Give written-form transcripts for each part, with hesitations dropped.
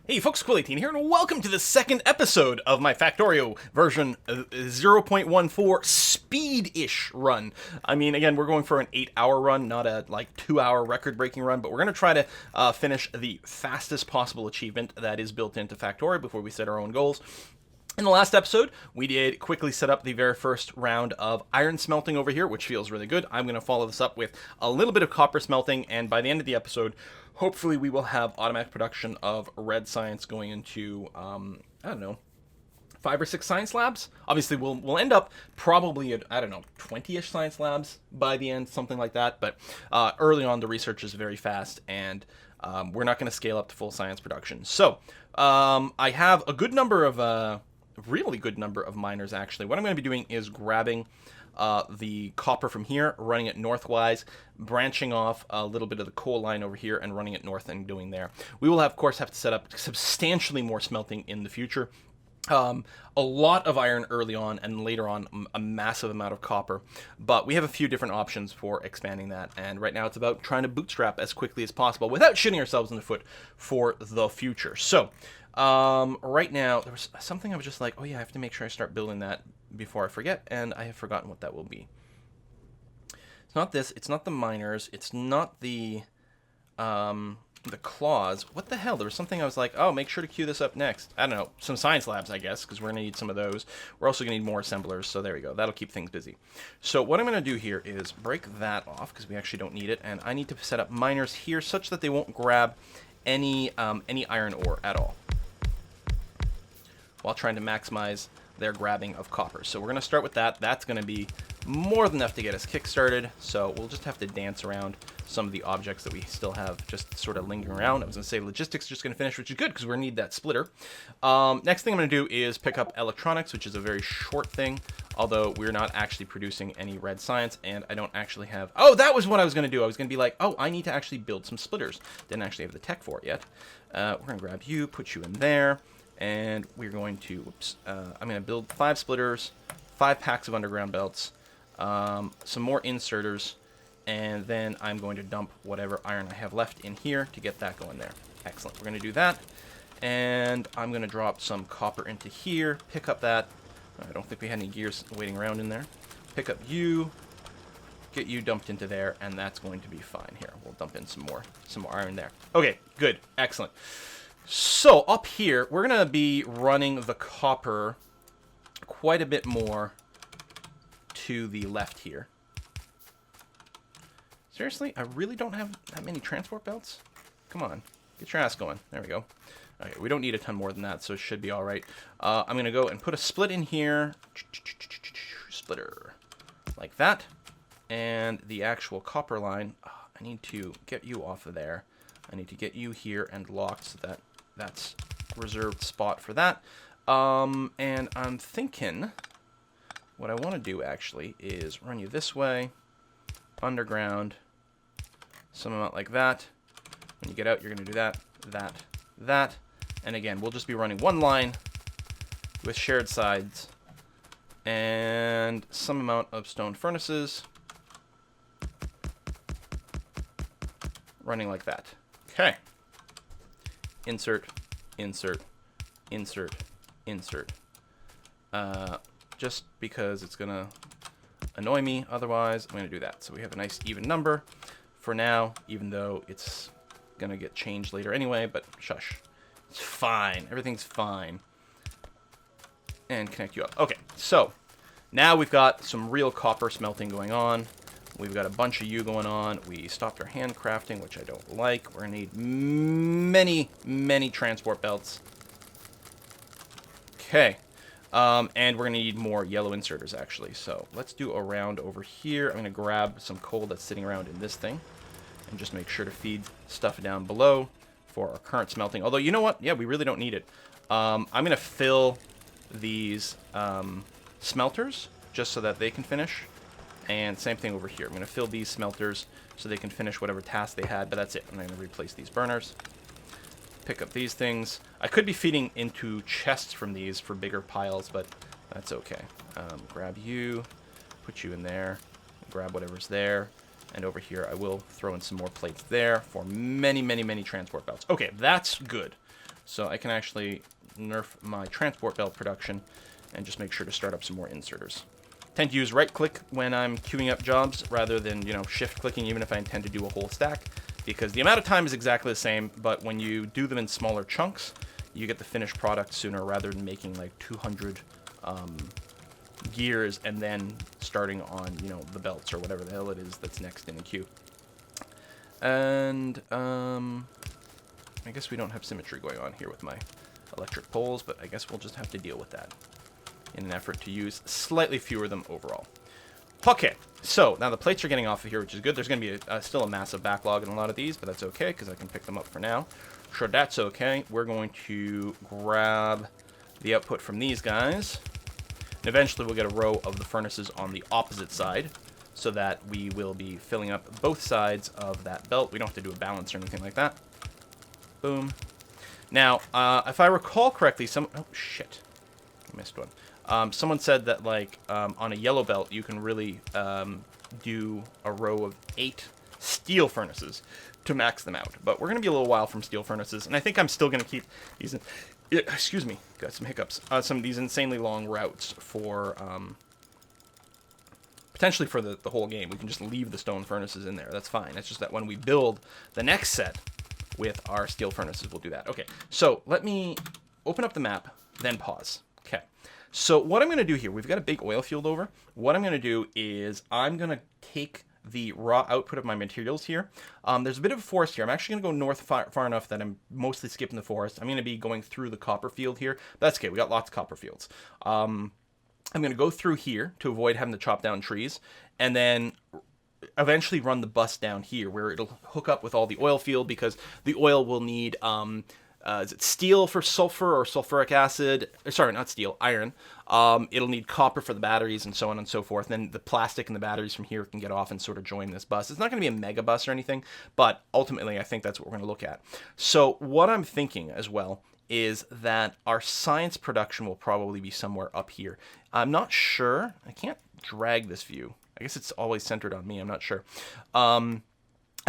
Hey folks, Quilly18 here, and welcome to the second episode of my Factorio version 0.14 speed-ish run. I mean, again, we're going for an 8-hour run, not a, 2-hour record-breaking run, but we're going to try to finish the fastest possible achievement that is built into Factorio before we set our own goals. In the last episode, we did quickly set up the very first round of iron smelting over here, which feels really good. I'm going to follow this up with a little bit of copper smelting, and by the end of the episode, hopefully we will have automatic production of red science going into, I don't know, 5 or 6 science labs. Obviously, we'll end up probably at, 20-ish science labs by the end, something like that. But early on, the research is very fast, and we're not going to scale up to full science production. So I have a good number of... really good number of miners, actually. What I'm going to be doing is grabbing the copper from here, running it northwise, branching off a little bit of the coal line over here, and running it north and doing there. We will, of course, have to set up substantially more smelting in the future. A lot of iron early on, and later on a massive amount of copper. But we have a few different options for expanding that, and right now it's about trying to bootstrap as quickly as possible without shooting ourselves in the foot for the future. So, right now, there was something I was just like, oh yeah, I have to make sure I start building that before I forget, and I have forgotten what that will be. It's not this, it's not the miners, it's not the claws. What the hell? There was something I was like, oh, make sure to queue this up next. I don't know, some science labs, I guess, because we're going to need some of those. We're also going to need more assemblers, so there we go. That'll keep things busy. So what I'm going to do here is break that off, because we actually don't need it, and I need to set up miners here such that they won't grab any iron ore at all, while trying to maximize their grabbing of copper. So we're going to start with that. That's going to be more than enough to get us kick-started, so we'll just have to dance around some of the objects that we still have just sort of lingering around. I was going to say logistics is just going to finish, which is good because we're going to need that splitter. Next thing I'm going to do is pick up electronics, which is a very short thing, although we're not actually producing any red science, and I don't actually have... Oh, that was what I was going to do. I was going to be like, oh, I need to actually build some splitters. Didn't actually have the tech for it yet. We're going to grab you, put you in there. And we're going to, I'm going to build 5 splitters, 5 packs of underground belts, some more inserters, and then I'm going to dump whatever iron I have left in here to get that going there. Excellent. We're going to do that, and I'm going to drop some copper into here, pick up that. I don't think we had any gears waiting around in there. Pick up you, get you dumped into there, and that's going to be fine here. We'll dump in some more iron there. Okay, good. Excellent. So, up here, we're going to be running the copper quite a bit more to the left here. Seriously? I really don't have that many transport belts? Come on. Get your ass going. There we go. Okay, we don't need a ton more than that, so it should be alright. I'm going to go and put a split in here. Splitter. Like that. And the actual copper line, I need to get you off of there. I need to get you here and locked so that that's reserved spot for that. And I'm thinking what I want to do actually is run you this way, underground, some amount like that. When you get out, you're going to do that, that, that. And again, we'll just be running one line with shared sides and some amount of stone furnaces running like that. Okay. Insert, insert, insert, insert. Just because it's going to annoy me otherwise, I'm going to do that. So we have a nice even number for now, even though it's going to get changed later anyway, but shush. It's fine. Everything's fine. And connect you up. Okay, so now we've got some real copper smelting going on. We've got a bunch of you going on. We stopped our handcrafting, which I don't like. We're going to need many, many transport belts. Okay. And we're going to need more yellow inserters, actually. So let's do a round over here. I'm going to grab some coal that's sitting around in this thing and just make sure to feed stuff down below for our current smelting. Although, you know what? Yeah, we really don't need it. I'm going to fill these smelters just so that they can finish. And same thing over here. I'm going to fill these smelters so they can finish whatever task they had, but that's it. I'm going to replace these burners. Pick up these things. I could be feeding into chests from these for bigger piles, but that's okay. Grab you, put you in there, grab whatever's there, and over here I will throw in some more plates there for many, many, many transport belts. Okay, that's good. So I can actually nerf my transport belt production and just make sure to start up some more inserters. Tend to use right click when I'm queuing up jobs rather than, you know, shift clicking even if I intend to do a whole stack, because the amount of time is exactly the same, but when you do them in smaller chunks, you get the finished product sooner rather than making like 200 gears and then starting on, you know, the belts or whatever the hell it is that's next in the queue. And I guess we don't have symmetry going on here with my electric poles, but I guess we'll just have to deal with that in an effort to use slightly fewer of them overall. Okay, so now the plates are getting off of here, which is good. There's going to be still a massive backlog in a lot of these, but that's okay because I can pick them up for now. Sure, that's okay. We're going to grab the output from these guys, and eventually we'll get a row of the furnaces on the opposite side so that we will be filling up both sides of that belt. We don't have to do a balance or anything like that. Boom. Now, if I recall correctly, oh shit, I missed one. Someone said that, like, on a yellow belt, you can really do a row of 8 steel furnaces to max them out. But we're going to be a little while from steel furnaces, and I think I'm still going to keep these, excuse me, got some hiccups, some of these insanely long routes for, potentially for the whole game. We can just leave the stone furnaces in there. That's fine. It's just that when we build the next set with our steel furnaces, we'll do that. Okay, so let me open up the map, then pause. Okay. So what I'm going to do here, we've got a big oil field over. What I'm going to do is I'm going to take the raw output of my materials here. There's a bit of a forest here. I'm actually going to go north far enough that I'm mostly skipping the forest. I'm going to be going through the copper field here. That's okay. We got lots of copper fields. I'm going to go through here to avoid having to chop down trees, and then eventually run the bus down here where it'll hook up with all the oil field, because the oil will need is it steel for sulfur or sulfuric acid? Sorry, not steel, iron. It'll need copper for the batteries and so on and so forth. And then the plastic and the batteries from here can get off and sort of join this bus. It's not going to be a mega bus or anything, but ultimately I think that's what we're going to look at. So what I'm thinking as well is that our science production will probably be somewhere up here. I'm not sure. I can't drag this view. I guess it's always centered on me. I'm not sure.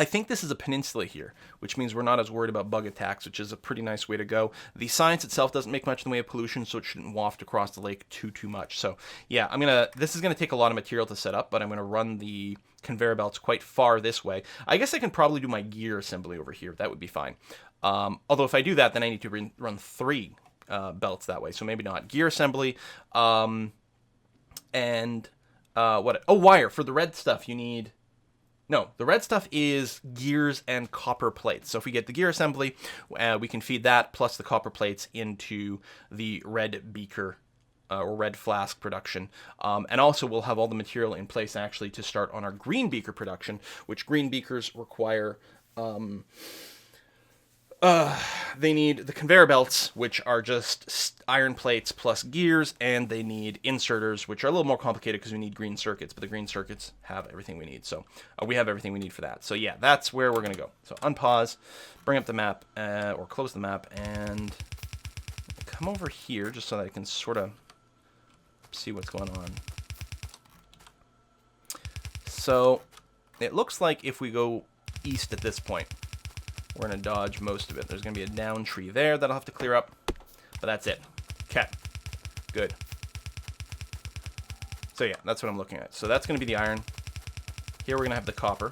I think this is a peninsula here, which means we're not as worried about bug attacks, which is a pretty nice way to go. The science itself doesn't make much in the way of pollution, so it shouldn't waft across the lake too much. So yeah, this is gonna take a lot of material to set up, but I'm gonna run the conveyor belts quite far this way. I guess I can probably do my gear assembly over here. That would be fine. Although if I do that, then I need to run 3 belts that way, so maybe not. Gear assembly, wire. For the red stuff, you need... No, the red stuff is gears and copper plates. So if we get the gear assembly, we can feed that plus the copper plates into the red beaker or red flask production. And also we'll have all the material in place actually to start on our green beaker production, which green beakers require... they need the conveyor belts, which are just iron plates plus gears, and they need inserters, which are a little more complicated because we need green circuits, but the green circuits have everything we need. So we have everything we need for that. So yeah, that's where we're going to go. So unpause, bring up the map, or close the map, and come over here just so that I can sort of see what's going on. So it looks like if we go east at this point, we're going to dodge most of it. There's going to be a down tree there that I'll have to clear up, but that's it. Okay, good. So yeah, that's what I'm looking at. So that's going to be the iron. Here we're going to have the copper.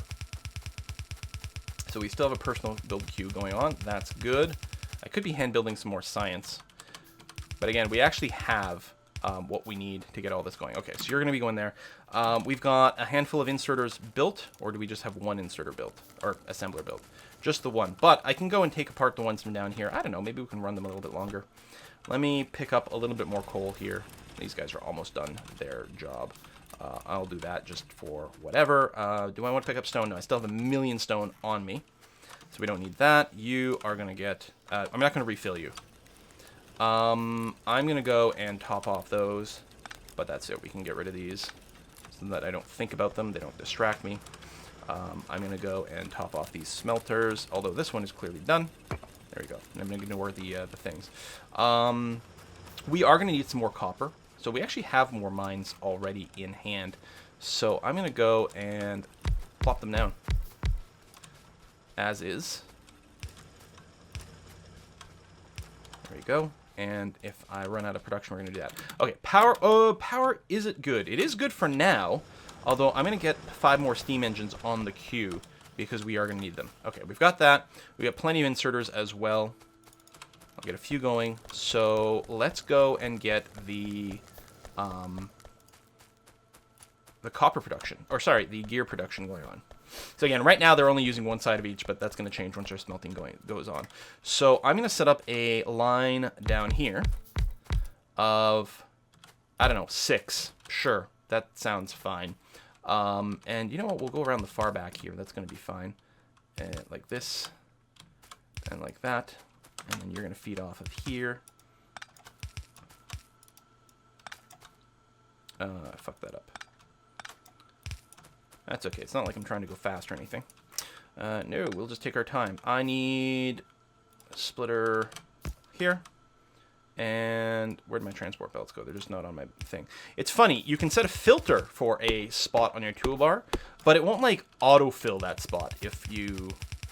So we still have a personal build queue going on. That's good. I could be hand building some more science, but again, we actually have what we need to get all this going. Okay, so you're going to be going there. We've got a handful of inserters built, or do we just have one inserter built, or assembler built? Just the one. But I can go and take apart the ones from down here. I don't know, maybe we can run them a little bit longer. Let me pick up a little bit more coal here. These guys are almost done their job. I'll do that just for whatever. Do I want to pick up stone? No, I still have 1,000,000 stone on me, so we don't need that. You are going to get... I'm not going to refill you. I'm going to go and top off those, but that's it. We can get rid of these so that I don't think about them. They don't distract me. I'm going to go and top off these smelters, although this one is clearly done. There we go. And I'm going to ignore the things. We are going to need some more copper. So we actually have more mines already in hand. So I'm going to go and plop them down as is. There you go. And if I run out of production, we're going to do that. Okay, power. Power isn't good. It is good for now, although I'm going to get 5 more steam engines on the queue because we are going to need them. Okay, we've got that. We got plenty of inserters as well. I'll get a few going. So let's go and get the copper production. Or sorry, the gear production going on. So again, right now they're only using one side of each, but that's going to change once our smelting goes on. So I'm going to set up a line down here of, I don't know, 6. Sure, that sounds fine. And you know what? We'll go around the far back here. That's going to be fine. Like this, and like that. And then you're going to feed off of here. I fucked that up. That's okay. It's not like I'm trying to go fast or anything. No, we'll just take our time. I need a splitter here. And where'd my transport belts go? They're just not on my thing. It's funny. You can set a filter for a spot on your toolbar, but it won't, like, autofill that spot if you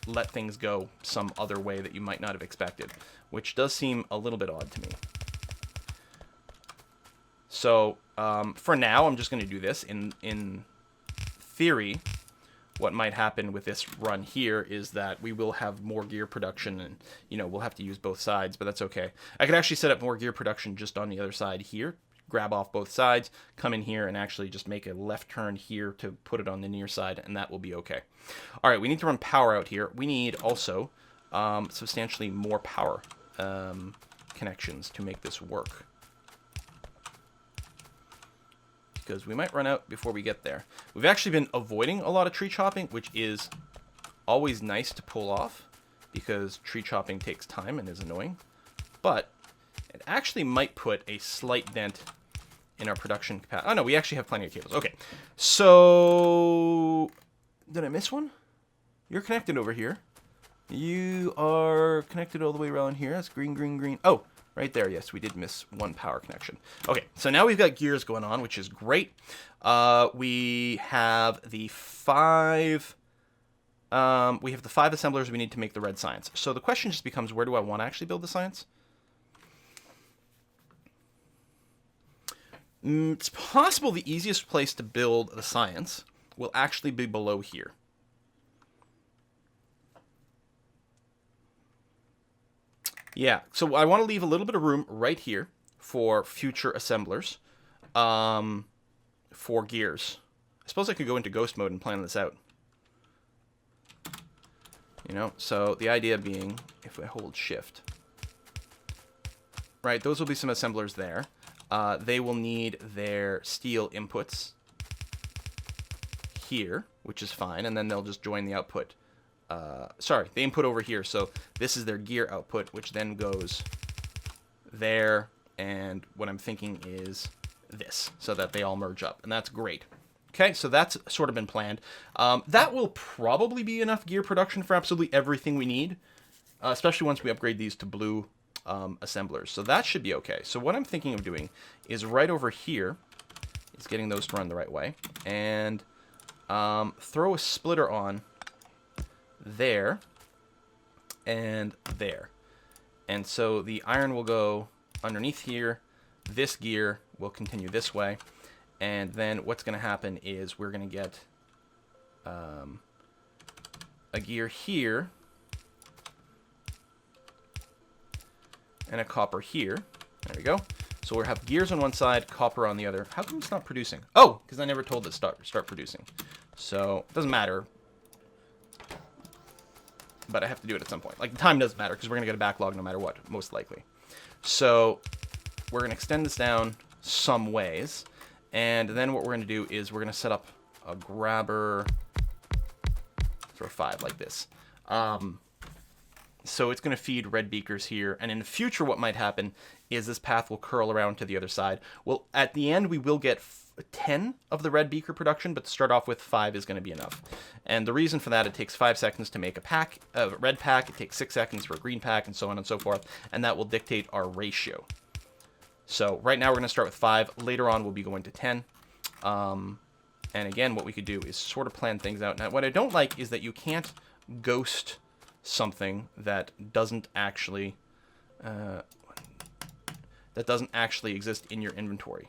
let things go some other way that you might not have expected, which does seem a little bit odd to me. So, for now, I'm just going to do this. In theory, what might happen with this run here is that we will have more gear production and, you know, we'll have to use both sides, but that's okay. I could actually set up more gear production just on the other side here, grab off both sides, come in here and actually just make a left turn here to put it on the near side, and that will be okay. All right, we need to run power out here. We need also substantially more power connections to make this work, because we might run out before we get there. We've actually been avoiding a lot of tree chopping, which is always nice to pull off, because tree chopping takes time and is annoying. But it actually might put a slight dent in our production capacity. Oh, no, we actually have plenty of cables. Okay, so did I miss one? You're connected over here. You are connected all the way around here. That's green, green, green. Oh, right there, yes, we did miss one power connection. Okay, so now we've got gears going on, which is great. We have the 5 assemblers we need to make the red science. So the question just becomes, where do I want to actually build the science? It's possible the easiest place to build the science will actually be below here. Yeah, so I want to leave a little bit of room right here for future assemblers, for gears. I suppose I could go into ghost mode and plan this out. You know, so the idea being, if I hold shift, right, those will be some assemblers there. They will need their steel inputs here, which is fine, and then they'll just join the output. Sorry, the input over here. So this is their gear output, which then goes there, and what I'm thinking is this, so that they all merge up, and that's great. Okay, so that's sort of been planned. That will probably be enough gear production for absolutely everything we need, especially once we upgrade these to blue assemblers. So that should be okay. So what I'm thinking of doing is right over here is getting those to run the right way, and throw a splitter on there and there. And so the iron will go underneath here. This gear will continue this way. And then what's going to happen is we're going to get a gear here and a copper here. There we go. So we'll have gears on one side, copper on the other. How come it's not producing? Oh, because I never told it to start producing. So it doesn't matter. But I have to do it at some point. Like, the time doesn't matter, because we're going to get a backlog no matter what, most likely. So we're going to extend this down some ways. And then what we're going to do is we're going to set up a grabber for 5 like this. So it's going to feed red beakers here. And in the future, what might happen is this path will curl around to the other side. Well, at the end, we will get 10 of the red beaker production, but to start off with, 5 is going to be enough. And the reason for that, it takes 5 seconds to make a red pack, it takes 6 seconds for a green pack, and so on and so forth, and that will dictate our ratio. So right now we're going to start with 5, later on we'll be going to 10. And again, what we could do is sort of plan things out. Now, what I don't like is that you can't ghost something that doesn't actually... 1, that doesn't actually exist in your inventory,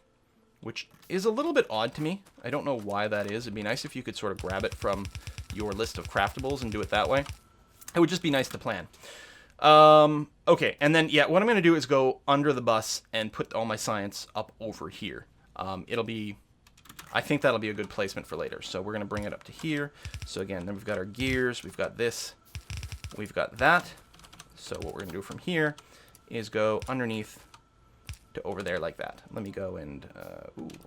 which is a little bit odd to me. I don't know why that is. It'd be nice if you could sort of grab it from your list of craftables and do it that way. It would just be nice to plan. Okay, and then, yeah, what I'm going to do is go under the bus and put all my science up over here. I think that'll be a good placement for later. So we're going to bring it up to here. So again, then we've got our gears, we've got this, we've got that. So what we're going to do from here is go underneath to over there like that. Let me go and,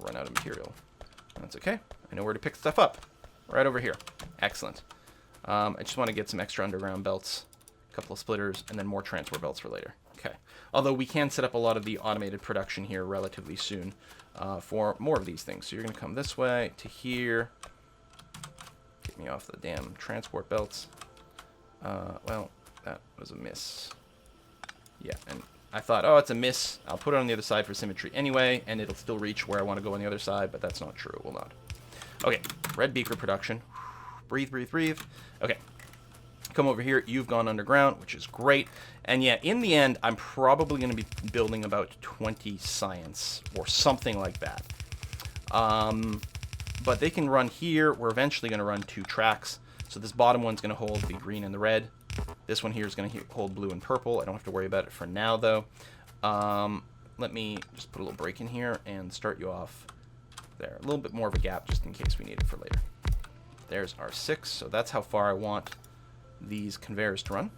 run out of material. That's okay. I know where to pick stuff up. Right over here. Excellent. I just want to get some extra underground belts, a couple of splitters, and then more transport belts for later. Okay. Although we can set up a lot of the automated production here relatively soon for more of these things. So you're going to come this way to here. Get me off the damn transport belts. Well, that was a miss. Yeah, and I thought, oh, it's a miss. I'll put it on the other side for symmetry anyway, and it'll still reach where I want to go on the other side, but that's not true. It will not. Okay, red beaker production. Breathe, breathe, breathe. Okay, come over here. You've gone underground, which is great. And yeah, in the end, I'm probably going to be building about 20 science or something like that. But they can run here. We're eventually going to run 2 tracks. So this bottom one's going to hold the green and the red. This one here is going to hold blue and purple. I don't have to worry about it for now, though. Let me just put a little break in here and start you off there. A little bit more of a gap just in case we need it for later. There's our 6. So that's how far I want these conveyors to run.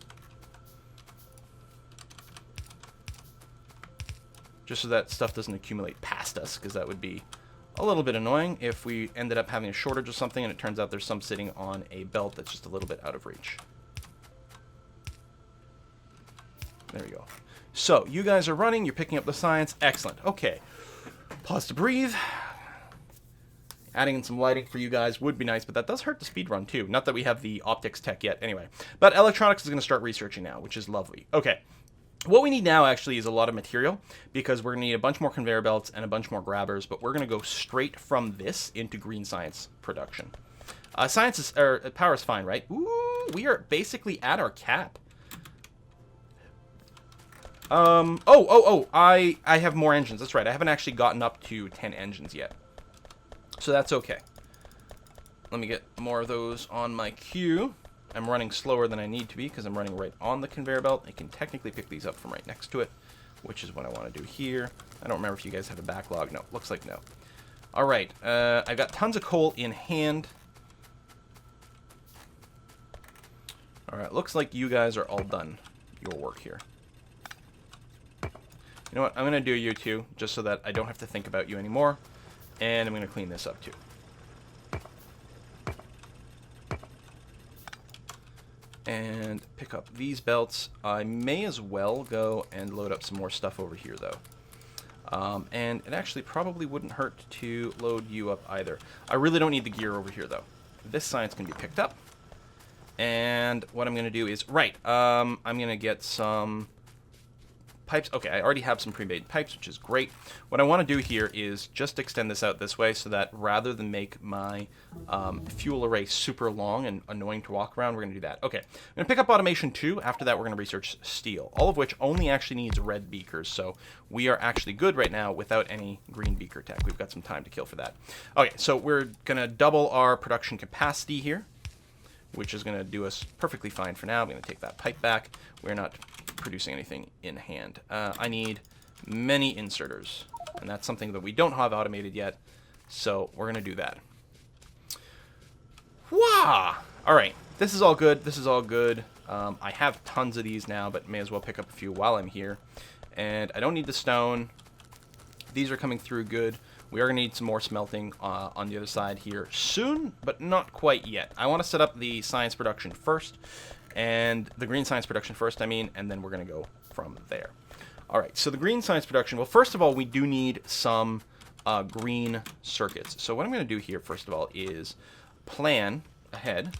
Just so that stuff doesn't accumulate past us, because that would be a little bit annoying if we ended up having a shortage of something and it turns out there's some sitting on a belt that's just a little bit out of reach. There we go. So, you guys are running, you're picking up the science. Excellent. Okay. Pause to breathe. Adding in some lighting for you guys would be nice, but that does hurt the speed run too. Not that we have the optics tech yet anyway. But electronics is going to start researching now, which is lovely. Okay. What we need now actually is a lot of material, because we're going to need a bunch more conveyor belts and a bunch more grabbers, but we're going to go straight from this into green science production. Power is fine, right? Ooh, we are basically at our cap. I have more engines. That's right. I haven't actually gotten up to 10 engines yet. So that's okay. Let me get more of those on my queue. I'm running slower than I need to be because I'm running right on the conveyor belt. I can technically pick these up from right next to it, which is what I want to do here. I don't remember if you guys have a backlog. No, looks like no. All right. I've got tons of coal in hand. All right. Looks like you guys are all done your work here. You know what? I'm going to do you two just so that I don't have to think about you anymore. And I'm going to clean this up too. And pick up these belts. I may as well go and load up some more stuff over here though. And it actually probably wouldn't hurt to load you up either. I really don't need the gear over here though. This science can be picked up. And what I'm going to do is, I'm going to get some pipes. Okay, I already have some pre-made pipes, which is great. What I want to do here is just extend this out this way so that rather than make my fuel array super long and annoying to walk around, we're going to do that. Okay, I'm going to pick up automation 2. After that, we're going to research steel, all of which only actually needs red beakers. So we are actually good right now without any green beaker tech. We've got some time to kill for that. Okay, so we're going to double our production capacity here, which is going to do us perfectly fine for now. I'm going to take that pipe back. We're not producing anything in hand. I need many inserters, and that's something that we don't have automated yet, so we're going to do that. Wow! All right, this is all good. This is all good. I have tons of these now, but may as well pick up a few while I'm here. And I don't need the stone. These are coming through good. We are going to need some more smelting on the other side here soon, but not quite yet. I want to set up the science production first, and the green science production first, and then we're going to go from there. All right, so the green science production, well, first of all, we do need some green circuits. So what I'm going to do here, first of all, is plan ahead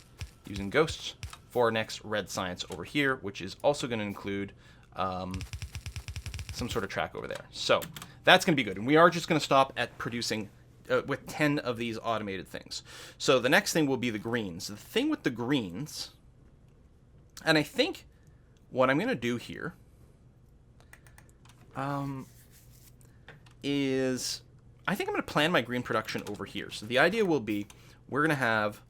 using ghosts for our next red science over here, which is also going to include some sort of track over there. So that's going to be good. And we are just going to stop at producing with 10 of these automated things. So the next thing will be the greens. The thing with the greens, and I think what I'm going to do here, is I think I'm going to plan my green production over here. So the idea will be we're going to have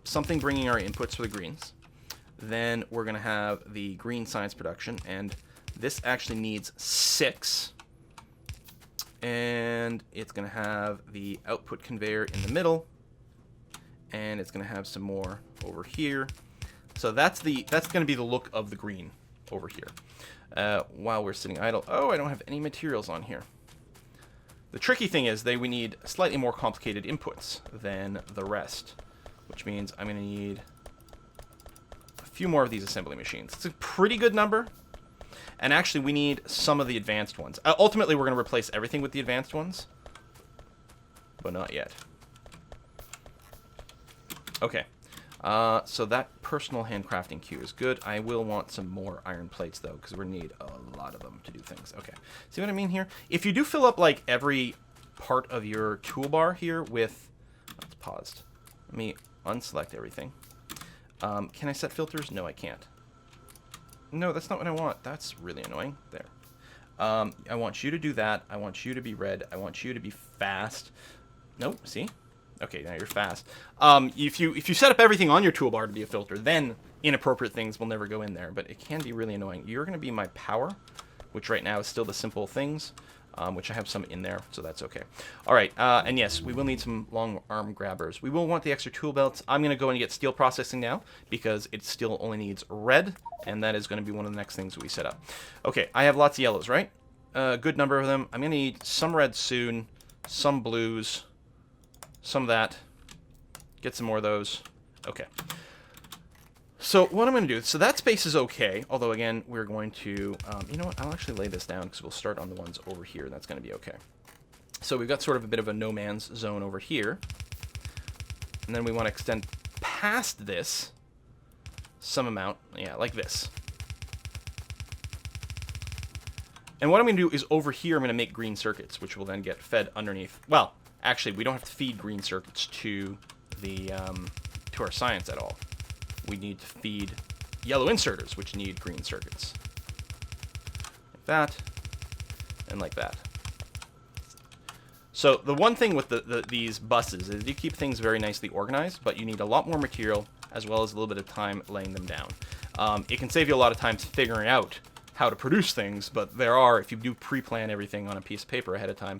something bringing our inputs for the greens. Then we're going to have the green science production, and this actually needs 6. And it's going to have the output conveyor in the middle, and it's going to have some more over here. So that's going to be the look of the green over here. While we're sitting idle, oh, I don't have any materials on here. The tricky thing is we need slightly more complicated inputs than the rest, which means I'm going to need a few more of these assembly machines. It's a pretty good number. And actually, we need some of the advanced ones. Ultimately, we're going to replace everything with the advanced ones. But not yet. Okay. So that personal handcrafting queue is good. I will want some more iron plates, though, because we're going to need a lot of them to do things. Okay. See what I mean here? If you do fill up, like, every part of your toolbar here with... Oh, it's paused. Let me unselect everything. Can I set filters? No, I can't. No, that's not what I want. That's really annoying. There. I want you to do that. I want you to be red. I want you to be fast. Nope, see? Okay, now you're fast. If you set up everything on your toolbar to be a filter, then inappropriate things will never go in there, but it can be really annoying. You're going to be my power, which right now is still the simple things, which I have some in there, so that's okay. All right, and yes, we will need some long arm grabbers. We will want the extra tool belts. I'm going to go and get steel processing now, because it still only needs red, and that is going to be one of the next things we set up. Okay, I have lots of yellows, right? A good number of them. I'm going to need some reds soon, some blues, some of that. Get some more of those. Okay. So what I'm going to do, so that space is okay, although again, we're going to, you know what, I'll actually lay this down because we'll start on the ones over here, and that's going to be okay. So we've got sort of a bit of a no man's zone over here, and then we want to extend past this some amount, yeah, like this. And what I'm going to do is over here, I'm going to make green circuits, which will then get fed underneath. Well, actually, we don't have to feed green circuits to the to our science at all. We need to feed yellow inserters, which need green circuits. Like that, and like that. So the one thing with these buses is you keep things very nicely organized, but you need a lot more material as well as a little bit of time laying them down. It can save you a lot of time figuring out how to produce things, but there are, if you do pre-plan everything on a piece of paper ahead of time,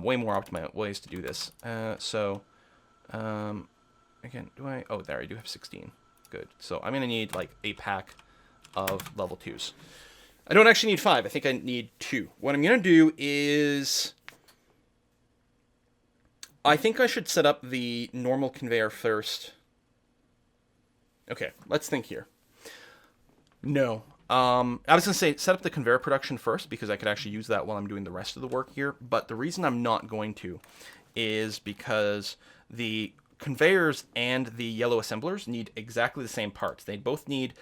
way more optimal ways to do this. Again, oh, there, I do have 16. Good. So I'm going to need like a pack of level 2s. I don't actually need 5. I think I need 2. What I'm going to do is... I think I should set up the normal conveyor first. Okay, let's think here. No. I was going to say set up the conveyor production first because I could actually use that while I'm doing the rest of the work here. But the reason I'm not going to is because the conveyors and the yellow assemblers need exactly the same parts. They both need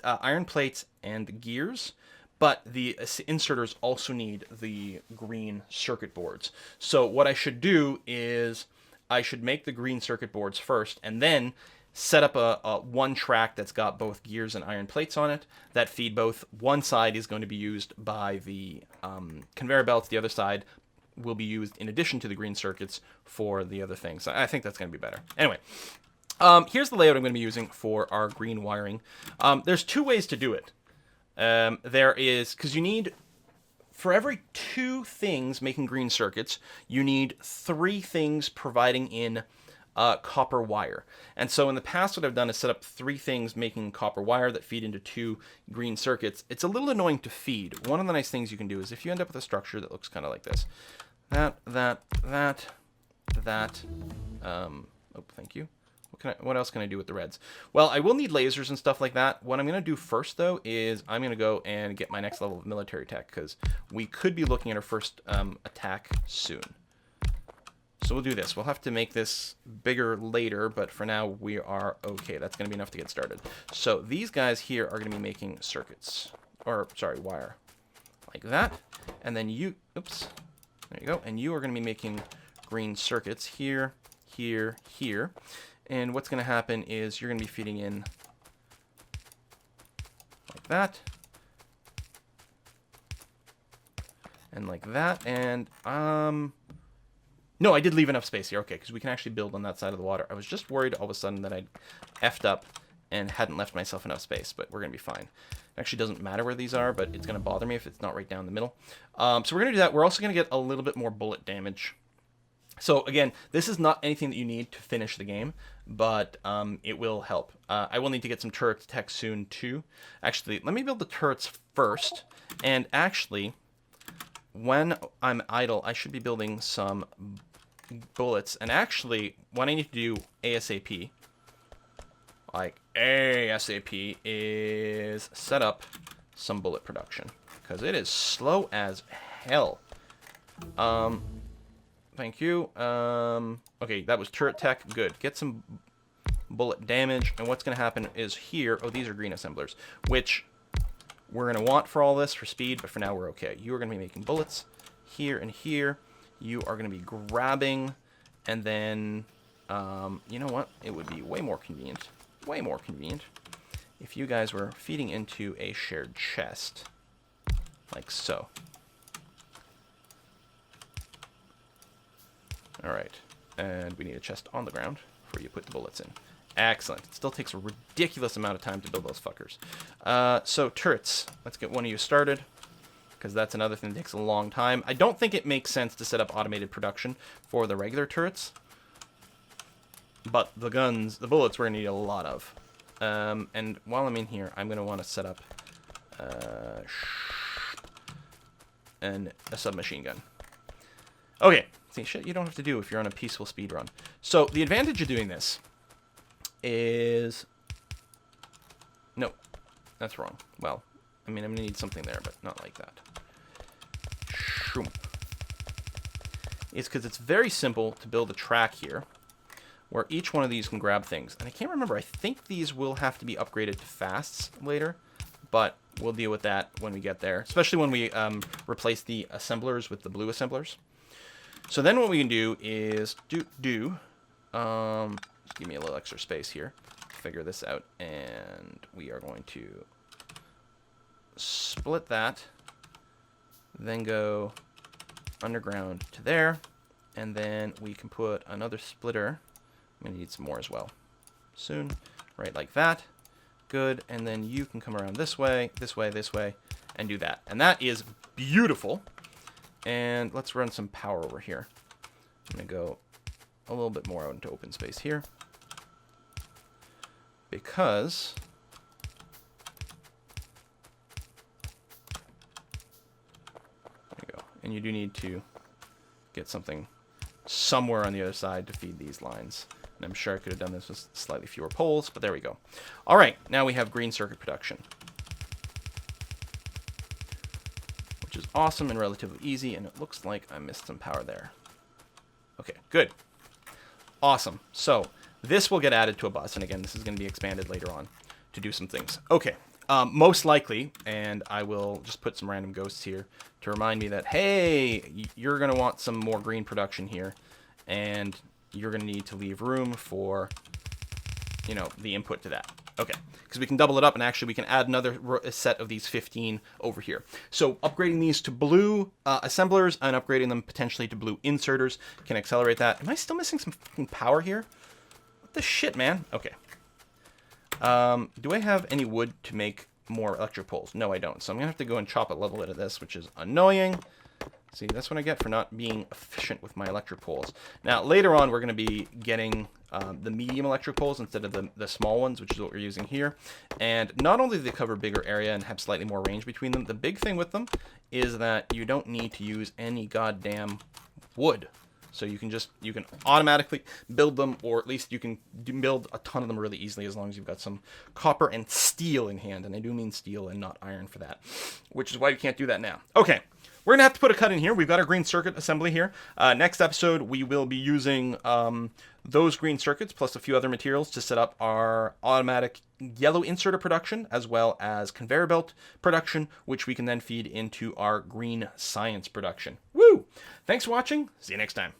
iron plates and gears, but the inserters also need the green circuit boards. So what I should do is I should make the green circuit boards first and then set up a one track that's got both gears and iron plates on it that feed both. One side is going to be used by the conveyor belts, the other side will be used in addition to the green circuits for the other things. I think that's going to be better. Anyway, here's the layout I'm going to be using for our green wiring. There's 2 ways to do it. There is, because you need, for every 2 things making green circuits, you need 3 things providing in copper wire. And so in the past, what I've done is set up 3 things making copper wire that feed into 2 green circuits. It's a little annoying to feed. One of the nice things you can do is if you end up with a structure that looks kind of like this, that. Oh, thank you. What else can I do with the reds? Well, I will need lasers and stuff like that. What I'm going to do first, though, is I'm going to go and get my next level of military tech, because we could be looking at our first attack soon. So we'll do this. We'll have to make this bigger later, but for now, we are okay. That's going to be enough to get started. So these guys here are going to be making circuits. Or, sorry, wire. Like that. And then you... Oops. There you go. And you are going to be making green circuits here, here, here. And what's going to happen is you're going to be feeding in like that. and like that, and no, I did leave enough space here. Okay, because we can actually build on that side of the water. I was just worried all of a sudden that I'd effed up and hadn't left myself enough space, but we're going to be fine. It actually doesn't matter where these are, but it's going to bother me if it's not right down the middle. So we're going to do that. We're also going to get a little bit more bullet damage. So again, this is not anything that you need to finish the game, but it will help. I will need to get some turret tech soon too. Actually, let me build the turrets first. And actually, when I'm idle, I should be building some bullets. And actually, what I need to do ASAP, like ASAP, is set up some bullet production, because it is slow as hell. Thank you. Okay, that was turret tech. Good. Get some bullet damage. And what's going to happen is here... Oh, these are green assemblers, which we're going to want for all this for speed, but for now we're okay. You are going to be making bullets here and here. You are going to be grabbing, and then, you know what? It would be way more convenient if you guys were feeding into a shared chest, like so. Alright, and we need a chest on the ground before you put the bullets in. Excellent. It still takes a ridiculous amount of time to build those fuckers. So, turrets. Let's get one of you started, because that's another thing that takes a long time. I don't think it makes sense to set up automated production for the regular turrets, but the guns, the bullets, we're going to need a lot of. And while I'm in here, I'm going to want to set up a submachine gun. Okay. See, shit you don't have to do if you're on a peaceful speed run. So, the advantage of doing this is... No, that's wrong. Well, I mean, I'm going to need something there, but not like that. Shroom. It's because it's very simple to build a track here, where each one of these can grab things. And I can't remember, I think these will have to be upgraded to fasts later, but we'll deal with that when we get there, especially when we replace the assemblers with the blue assemblers. So then what we can do is just give me a little extra space here to figure this out, and we are going to split that, then go underground to there, and then we can put another splitter. I'm going to need some more as well soon, right like that. Good, and then you can come around this way, this way, this way, and do that. And that is beautiful. And let's run some power over here. I'm going to go a little bit more out into open space here, because there you go. And you do need to get something somewhere on the other side to feed these lines. And I'm sure I could have done this with slightly fewer poles, but there we go. All right, now we have green circuit production, which is awesome and relatively easy, and it looks like I missed some power there. Okay, good. Awesome. So this will get added to a bus, and again, this is going to be expanded later on to do some things. Okay, most likely, and I will just put some random ghosts here to remind me that, hey, you're going to want some more green production here, and you're going to need to leave room for, you know, the input to that. Okay, because we can double it up, and actually we can add another set of these 15 over here. So upgrading these to blue assemblers and upgrading them potentially to blue inserters can accelerate that. Am I still missing some fucking power here? What the shit, man? Okay. Do I have any wood to make more electric poles? No, I don't. So I'm going to have to go and chop a level bit of this, which is annoying. See, that's what I get for not being efficient with my electric poles. Now, later on, we're going to be getting the medium electric poles instead of the small ones, which is what we're using here. And not only do they cover a bigger area and have slightly more range between them, the big thing with them is that you don't need to use any goddamn wood. So you can automatically build them, or at least you can build a ton of them really easily as long as you've got some copper and steel in hand. And I do mean steel and not iron for that, which is why you can't do that now. Okay. We're going to have to put a cut in here. We've got our green circuit assembly here. Next episode, we will be using those green circuits plus a few other materials to set up our automatic yellow inserter production, as well as conveyor belt production, which we can then feed into our green science production. Woo! Thanks for watching. See you next time.